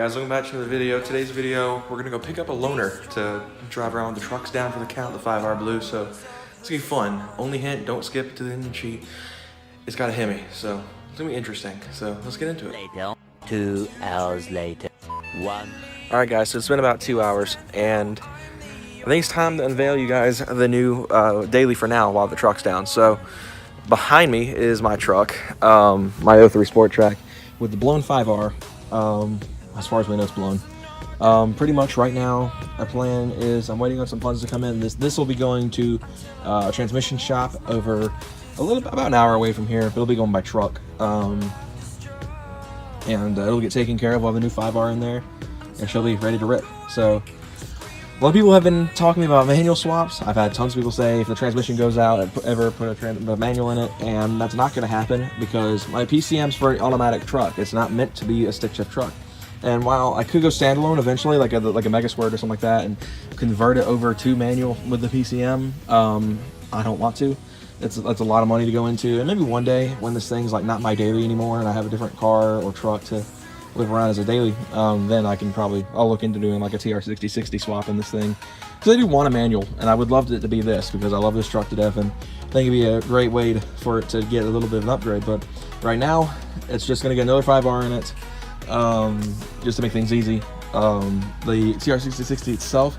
guys, welcome back to the video. Today's video, we're gonna go pick up a loaner to drive around with the trucks down for the count, the 5-hour blue. So it's gonna be fun. Only hint, don't skip to the engine sheet. It's got a Hemi, so it's gonna be interesting. So let's get into it. Later. 2 hours later. All right, guys, so it's been about 2 hours, and I think it's time to unveil you guys the new daily for now while the truck's down. So behind me is my truck, my 03 Sport Track with the blown 5R. As far as we know, it's blown. Pretty much right now, our plan is I'm waiting on some funds to come in. This will be going to a transmission shop over about an hour away from here, but it'll be going by truck. And it'll get taken care of. We'll have a new 5R in there, and she'll be ready to rip. So a lot of people have been talking to me about manual swaps. I've had tons of people say if the transmission goes out, ever put a manual in it, and that's not going to happen because my PCM's for an automatic truck. It's not meant to be a stick shift truck. And while I could go standalone eventually, like a Mega Squirt or something like that, and convert it over to manual with the PCM, I don't want to. That's a lot of money to go into. And maybe one day when this thing's like not my daily anymore, and I have a different car or truck to live around as a daily, then I'll look into doing like a TR6060 swap in this thing. Because I do want a manual, and I would love it to be this because I love this truck to death, and I think it'd be a great way for it to get a little bit of an upgrade. But right now, it's just gonna get another 5R in it. Just to make things easy. The TR6060 itself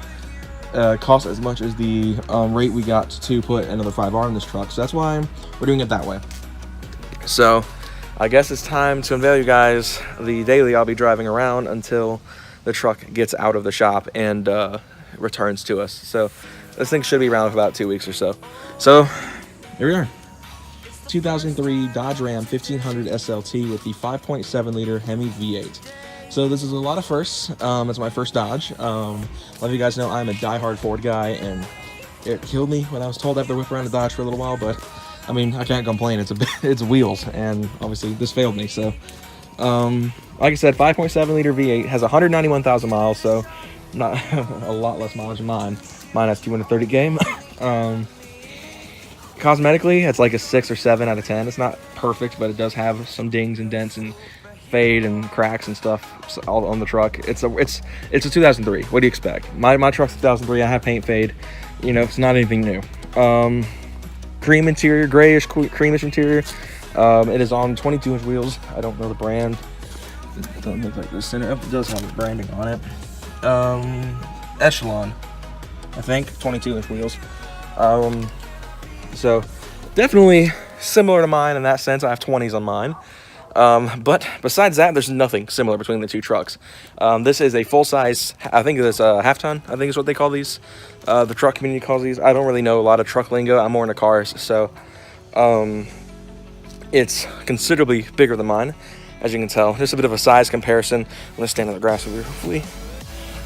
costs as much as the rate we got to put another 5R in this truck, so that's why we're doing it that way. So I guess it's time to unveil you guys the daily I'll be driving around until the truck gets out of the shop and returns to us. So this thing should be around for about 2 weeks or so. So here we are. 2003 Dodge Ram 1500 SLT with the 5.7 liter Hemi V8. So this is a lot of firsts. It's my first Dodge. A lot of you guys know I'm a diehard Ford guy, and it killed me when I was told I have to whip around a Dodge for a little while, but I mean, I can't complain. It's wheels, and obviously this failed me. So like I said, 5.7 liter V8 has 191,000 miles, so not a lot less mileage than mine. Mine has 230K. Cosmetically, it's like a 6 or 7 out of 10. It's not perfect, but it does have some dings and dents and fade and cracks and stuff all on the truck. It's a 2003. What do you expect? My truck's 2003. I have paint fade. You know, it's not anything new. Cream interior, grayish creamish interior. It is on 22-inch wheels. I don't know the brand. It doesn't look like the center. It does have the branding on it. Echelon, I think, 22-inch wheels. So definitely similar to mine in that sense. I have 20s on mine. But besides that, there's nothing similar between the two trucks. This is a full-size, I think it's a half-ton, I think is what they call these. The truck community calls these. I don't really know a lot of truck lingo. I'm more into cars. So it's considerably bigger than mine, as you can tell. Just a bit of a size comparison. I'm going to stand on the grass over here. Hopefully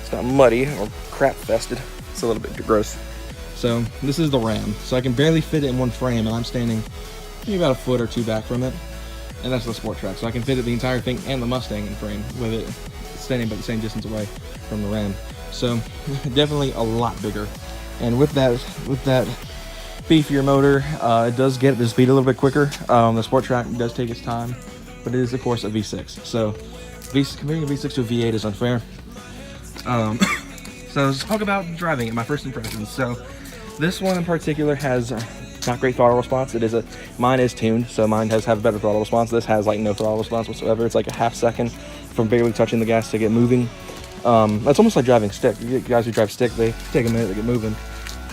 it's not muddy or crap-fested. It's a little bit gross. So this is the Ram. So I can barely fit it in one frame, and I'm standing maybe about a foot or two back from it. And that's the Sport Track. So I can fit it the entire thing and the Mustang in frame with it standing about the same distance away from the Ram. So definitely a lot bigger. And with that beefier motor, it does get the speed a little bit quicker. The Sport Track does take its time, but it is of course a V6. So comparing a V6 to a V8 is unfair. So let's talk about driving it, my first impressions. So this one in particular has not great throttle response. Mine is tuned, so mine has better throttle response. This has like no throttle response whatsoever. It's like a half second from barely touching the gas to get moving. That's almost like driving stick. You guys who drive stick, they take a minute to get moving,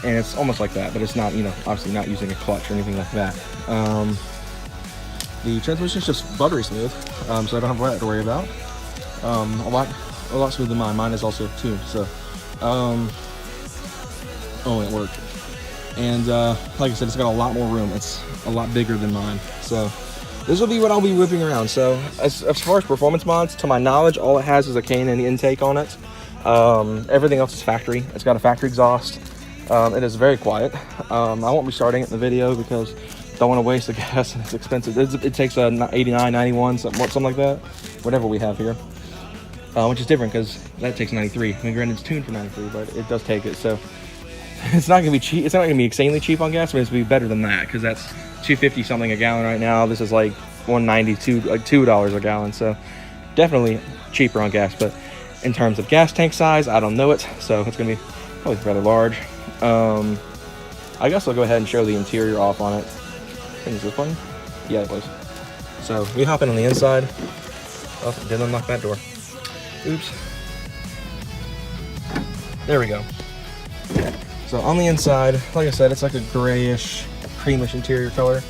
and it's almost like that, but it's not, obviously not using a clutch or anything like that. The transmission is just buttery smooth, so I don't have that to worry about. A lot smoother than mine. Mine is also tuned, so it worked. And like I said, it's got a lot more room. It's a lot bigger than mine. So this will be what I'll be whipping around. So as far as performance mods, to my knowledge, all it has is a K&N intake on it. Everything else is factory. It's got a factory exhaust. It is very quiet. I won't be starting it in the video because I don't want to waste the gas, and it's expensive. It takes a 89, 91, something like that, whatever we have here. Which is different because that takes 93. I mean, granted, it's tuned for 93, but it does take it. So it's not gonna be cheap. It's not gonna be insanely cheap on gas, but it's gonna be better than that because that's $2.50 something a gallon right now. This is like $1.92, like $2 a gallon. So definitely cheaper on gas. But In terms of gas tank size, I don't know it, so it's gonna be probably rather large. I guess I'll go ahead and show the interior off on it. I think it's this one. Yeah, it was. So we hop in on the inside. Oh, didn't unlock that door. Oops. There we go. So on the inside, like I said, it's like a grayish, creamish interior color.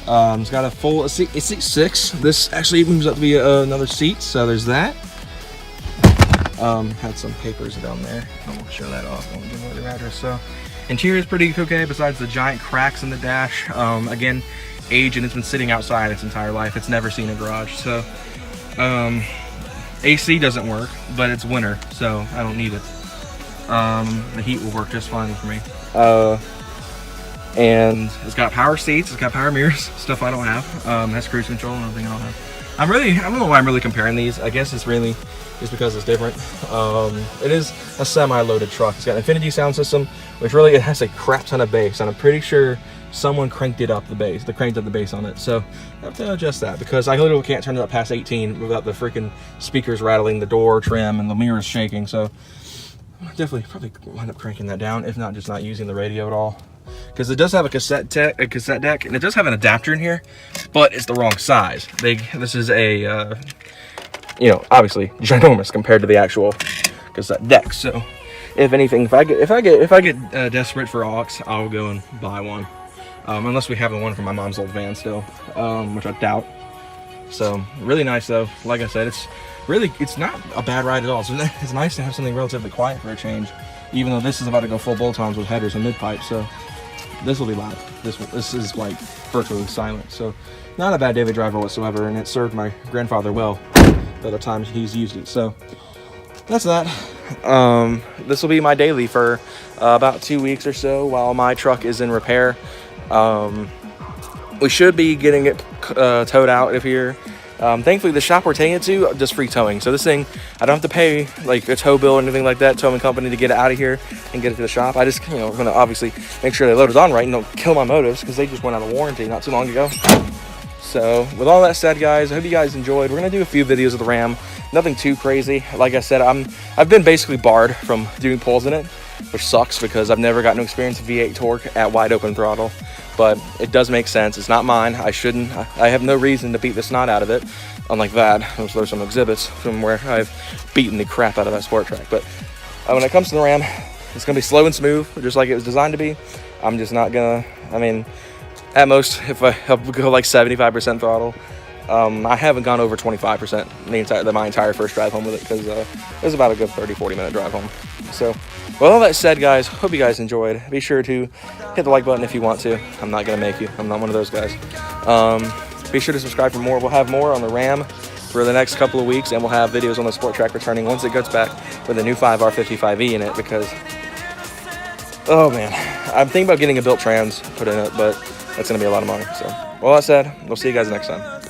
It's got a full seat 6. This actually moves up to be another seat, so there's that. Had some papers down there. I won't show that off. I won't give away their address. So interior is pretty okay, besides the giant cracks in the dash. Again, age, and it's been sitting outside its entire life. It's never seen a garage. So AC doesn't work, but it's winter, so I don't need it. The heat will work just fine for me. And it's got power seats, it's got power mirrors, stuff I don't have. Has cruise control, another thing I don't have. I don't know why I'm really comparing these. I guess it's really just because it's different. It is a semi-loaded truck. It's got an Infinity sound system, which really, it has a crap ton of bass, and I'm pretty sure someone cranked up the bass on it. So I have to adjust that, because I literally can't turn it up past 18 without the freaking speakers rattling, the door trim, and the mirrors shaking. So definitely probably wind up cranking that down, if not just not using the radio at all. Because it does have a cassette deck, and it does have an adapter in here, but it's the wrong size. This is a, you know, obviously ginormous compared to the actual cassette deck. So, if anything, if I get desperate for aux, I'll go and buy one. Unless we have the one from my mom's old van still, which I doubt. So, really nice though. Like I said, it's not a bad ride at all. So it's nice to have something relatively quiet for a change, even though this is about to go full bolt-ons with headers and mid-pipes. So this will be loud. This is like virtually silent. So not a bad daily driver whatsoever, and it served my grandfather well the other times he's used it. So that's that. This will be my daily for about 2 weeks or so while my truck is in repair. We should be getting it towed out of here. Thankfully, the shop we're taking it to does free towing. So this thing, I don't have to pay like a tow bill or anything like that, towing company, to get it out of here and get it to the shop. I just, I'm going to obviously make sure they load it on right and don't kill my motives, because they just went out of warranty not too long ago. So with all that said, guys, I hope you guys enjoyed. We're going to do a few videos of the Ram. Nothing too crazy. Like I said, I've been basically barred from doing pulls in it, which sucks because I've never gotten to experience V8 torque at wide open throttle. But it does make sense. It's not mine. I have no reason to beat the snot out of it. Unlike that, there's some exhibits from where I've beaten the crap out of that sport track. But when it comes to the Ram, it's gonna be slow and smooth, just like it was designed to be. I'm just not gonna, at most, if I go like 75% throttle, I haven't gone over 25% my entire first drive home with it, because it was about a good 30-40 minute drive home. So with all that said, guys, hope you guys enjoyed. Be sure to hit the like button if you want to. I'm not gonna make you. I'm not one of those guys. Be sure to subscribe for more. We'll have more on the Ram for the next couple of weeks, and we'll have videos on the sport track returning once it gets back with a new 5R55E in it, because, oh man, I'm thinking about getting a built trans put in it, but that's gonna be a lot of money. So with all that said, we'll see you guys next time.